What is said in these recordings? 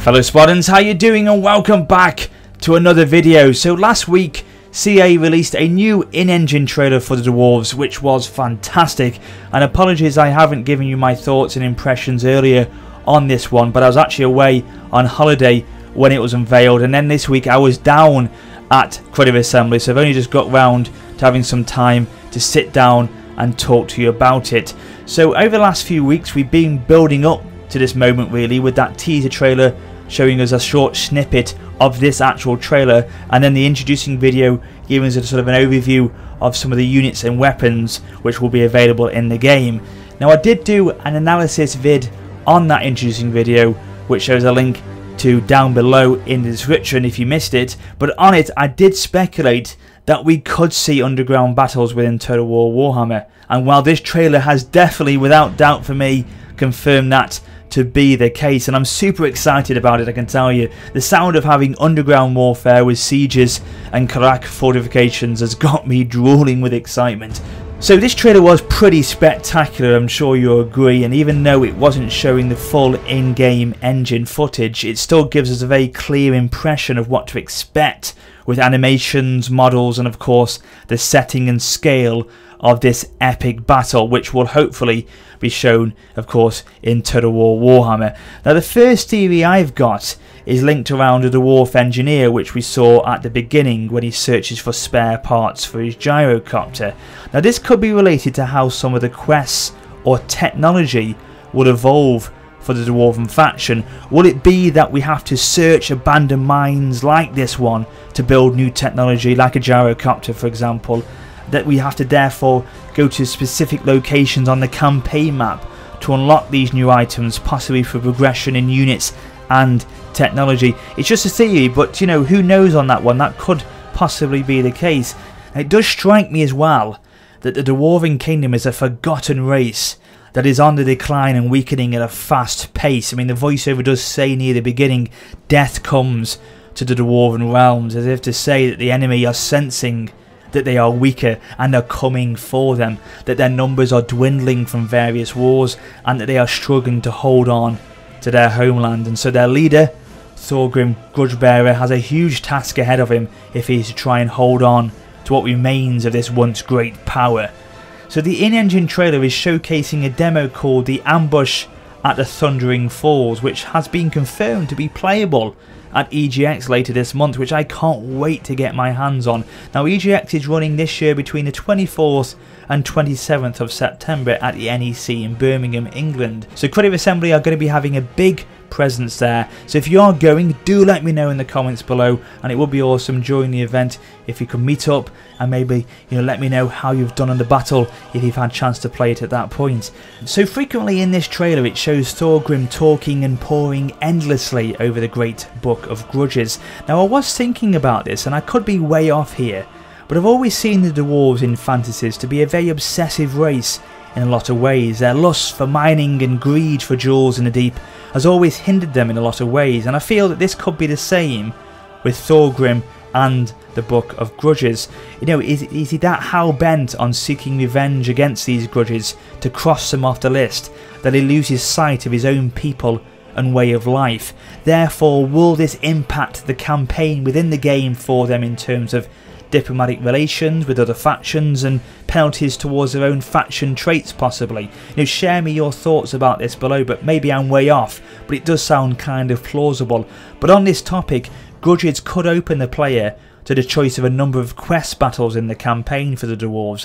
Fellow Spartans, how you doing, and welcome back to another video. So last week CA released a new in-engine trailer for the Dwarves, which was fantastic, and apologies I haven't given you my thoughts and impressions earlier on this one, but I was actually away on holiday when it was unveiled, and then this week I was down at Creative Assembly, so I've only just got round to having some time to sit down and talk to you about it. So over the last few weeks we've been building up to this moment really, with that teaser trailer showing us a short snippet of this actual trailer, and then the introducing video giving us a sort of an overview of some of the units and weapons which will be available in the game. Now I did do an analysis vid on that introducing video, which shows a link to down below in the description if you missed it, but on it I did speculate that we could see underground battles within Total War Warhammer, and while this trailer has definitely, without doubt for me, confirmed that to be the case, and I'm super excited about it, I can tell you. The sound of having underground warfare with sieges and Karak fortifications has got me drooling with excitement. So this trailer was pretty spectacular, I'm sure you'll agree, and even though it wasn't showing the full in-game engine footage, it still gives us a very clear impression of what to expect with animations, models, and of course the setting and scale of this epic battle, which will hopefully be shown of course in Total War Warhammer. Now the first theory I've got is linked around the Dwarf engineer, which we saw at the beginning when he searches for spare parts for his gyrocopter. Now this could be related to how some of the quests or technology will evolve for the Dwarven faction. Will it be that we have to search abandoned mines like this one to build new technology, like a gyrocopter for example, that we have to therefore go to specific locations on the campaign map to unlock these new items, possibly for progression in units and technology? It's just a theory, but you know, who knows on that one. That could possibly be the case. And it does strike me as well that the Dwarven Kingdom is a forgotten race that is on the decline and weakening at a fast pace. I mean, the voiceover does say near the beginning, death comes to the Dwarven realms, as if to say that the enemy are sensing that they are weaker and are coming for them, that their numbers are dwindling from various wars, and that they are struggling to hold on to their homeland. And so their leader, Thorgrim, Grudgebearer, has a huge task ahead of him if he is to try and hold on to what remains of this once great power. So the in-engine trailer is showcasing a demo called The Ambush at the Thundering Falls, which has been confirmed to be playable at EGX later this month, which I can't wait to get my hands on. Now EGX is running this year between the 24th and 27th of September at the NEC in Birmingham, England. So Creative Assembly are going to be having a big presence there, so if you are going, do let me know in the comments below, and it would be awesome during the event if you could meet up and maybe, you know, let me know how you've done on the battle if you've had a chance to play it at that point. So frequently in this trailer it shows Thorgrim talking and poring endlessly over the great book of grudges. Now I was thinking about this, and I could be way off here, but I've always seen the Dwarves in fantasies to be a very obsessive race in a lot of ways. Their lust for mining and greed for jewels in the deep has always hindered them in a lot of ways, and I feel that this could be the same with Thorgrim and the Book of Grudges. You know, is he that hell-bent on seeking revenge against these grudges to cross them off the list that he loses sight of his own people and way of life? Therefore, will this impact the campaign within the game for them in terms of diplomatic relations with other factions and penalties towards their own faction traits possibly? You know, share me your thoughts about this below, but maybe I'm way off, but it does sound kind of plausible. But on this topic, grudges could open the player to the choice of a number of quest battles in the campaign for the Dwarves,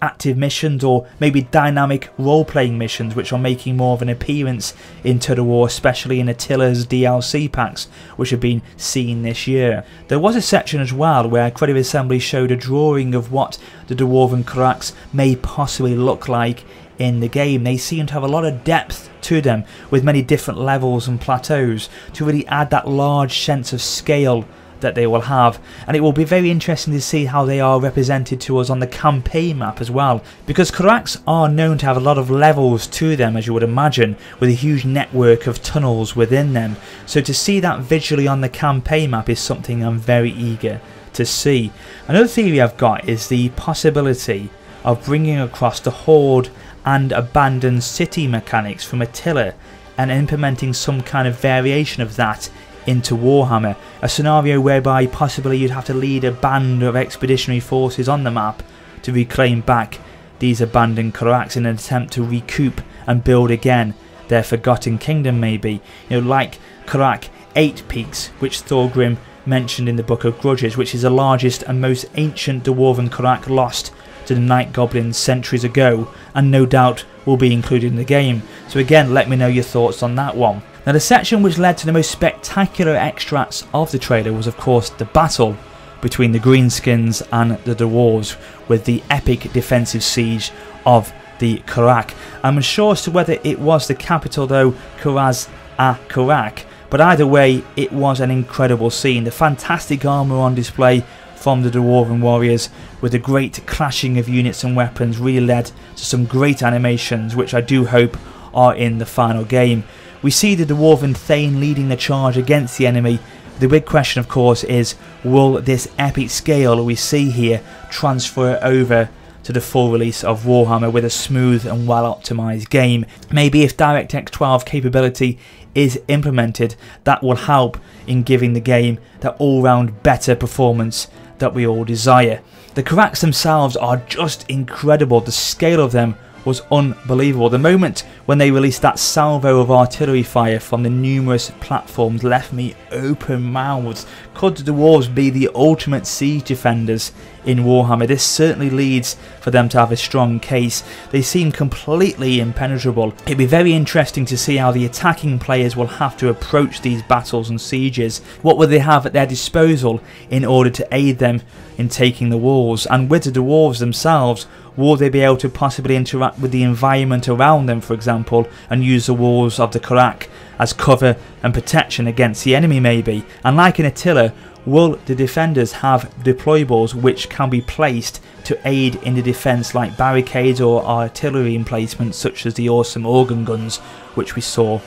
active missions or maybe dynamic role-playing missions which are making more of an appearance in Total War, especially in Attila's DLC packs which have been seen this year. There was a section as well where Creative Assembly showed a drawing of what the Dwarven Karaks may possibly look like in the game. They seem to have a lot of depth to them, with many different levels and plateaus to really add that large sense of scale that they will have, and it will be very interesting to see how they are represented to us on the campaign map as well, because Karaks are known to have a lot of levels to them, as you would imagine, with a huge network of tunnels within them. So to see that visually on the campaign map is something I'm very eager to see. Another theory I've got is the possibility of bringing across the Horde and abandoned city mechanics from Attila and implementing some kind of variation of that into Warhammer, a scenario whereby possibly you'd have to lead a band of expeditionary forces on the map to reclaim back these abandoned Karaks in an attempt to recoup and build again their forgotten kingdom, maybe, like Karak 8 Peaks, which Thorgrim mentioned in the Book of Grudges, which is the largest and most ancient Dwarven Karak lost to the Night Goblins centuries ago, and no doubt will be included in the game. So again, let me know your thoughts on that one. Now, the section which led to the most spectacular extracts of the trailer was of course the battle between the Greenskins and the Dwarves, with the epic defensive siege of the Karak. I'm unsure as to whether it was the capital though, Karak, but either way it was an incredible scene. The fantastic armour on display from the Dwarven warriors, with the great clashing of units and weapons, really led to some great animations which I do hope are in the final game. We see the Dwarven Thane leading the charge against the enemy. The big question of course is, will this epic scale we see here transfer over to the full release of Warhammer with a smooth and well optimised game? Maybe if DirectX 12 capability is implemented, that will help in giving the game that all-round better performance that we all desire. The Karaks themselves are just incredible. The scale of them was unbelievable. The moment when they released that salvo of artillery fire from the numerous platforms left me open-mouthed. Could the Dwarves be the ultimate siege defenders in Warhammer? This certainly leads for them to have a strong case. They seem completely impenetrable. It'd be very interesting to see how the attacking players will have to approach these battles and sieges. What will they have at their disposal in order to aid them in taking the walls? And with the Dwarves themselves, will they be able to possibly interact with the environment around them, for example, and use the walls of the Karak as cover and protection against the enemy maybe? And like in Attila, will the defenders have deployables which can be placed to aid in the defence, like barricades or artillery emplacements such as the awesome organ guns which we saw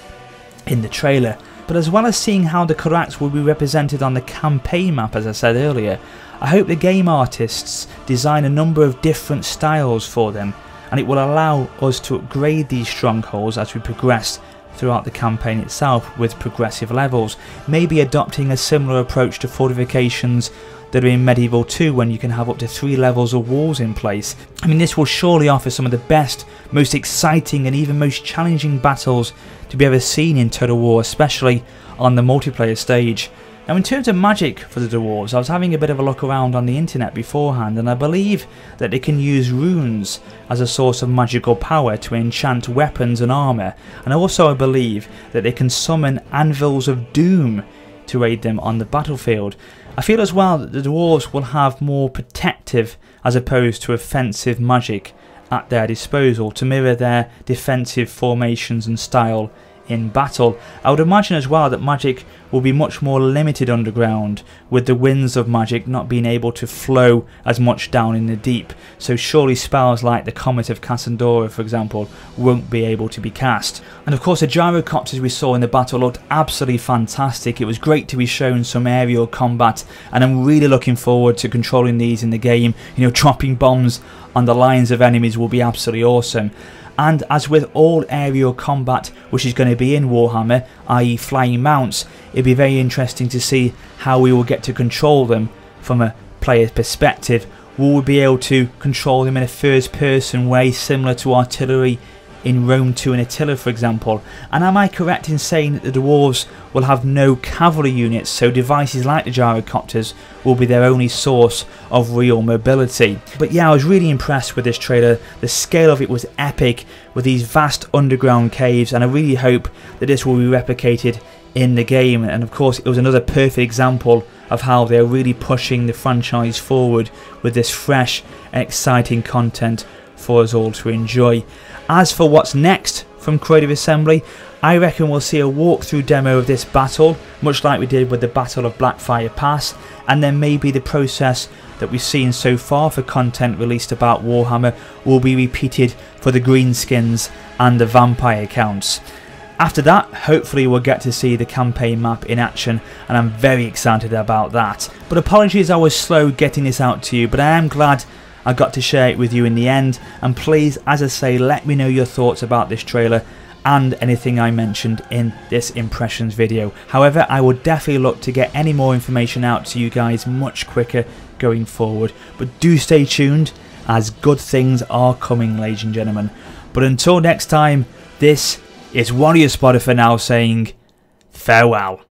in the trailer? But as well as seeing how the Karaks will be represented on the campaign map, as I said earlier, I hope the game artists design a number of different styles for them, and it will allow us to upgrade these strongholds as we progress throughout the campaign itself with progressive levels, maybe adopting a similar approach to fortifications that are in Medieval 2, when you can have up to 3 levels of walls in place. I mean, this will surely offer some of the best, most exciting and even most challenging battles to be ever seen in Total War, especially on the multiplayer stage. Now, in terms of magic for the Dwarves, I was having a bit of a look around on the internet beforehand, and I believe that they can use runes as a source of magical power to enchant weapons and armour, and also I believe that they can summon anvils of doom to aid them on the battlefield. I feel as well that the Dwarves will have more protective as opposed to offensive magic at their disposal to mirror their defensive formations and style in battle. I would imagine as well that magic will be much more limited underground, with the winds of magic not being able to flow as much down in the deep, so surely spells like the Comet of Cassandra, for example, won't be able to be cast. And of course the gyrocopters we saw in the battle looked absolutely fantastic. It was great to be shown some aerial combat, and I'm really looking forward to controlling these in the game. Dropping bombs on the lines of enemies will be absolutely awesome. And as with all aerial combat which is going to be in Warhammer, i.e. flying mounts, it'd be very interesting to see how we will get to control them from a player's perspective. Will we be able to control them in a first person way, similar to artillery in Rome 2 and Attila, for example? And am I correct in saying that the Dwarves will have no cavalry units, so devices like the gyrocopters will be their only source of real mobility? But yeah, I was really impressed with this trailer. The scale of it was epic, with these vast underground caves, and I really hope that this will be replicated in the game. And of course it was another perfect example of how they're really pushing the franchise forward with this fresh and exciting content for us all to enjoy. As for what's next from Creative Assembly, I reckon we'll see a walkthrough demo of this battle, much like we did with the Battle of Blackfire Pass, and then maybe the process that we've seen so far for content released about Warhammer will be repeated for the Greenskins and the Vampire accounts. After that, hopefully we'll get to see the campaign map in action, and I'm very excited about that. But apologies I was slow getting this out to you, but I am glad I got to share it with you in the end. And please, as I say, let me know your thoughts about this trailer and anything I mentioned in this impressions video. However, I will definitely look to get any more information out to you guys much quicker going forward. But do stay tuned, as good things are coming, ladies and gentlemen. But until next time, this is Warrior Spotter for now saying farewell.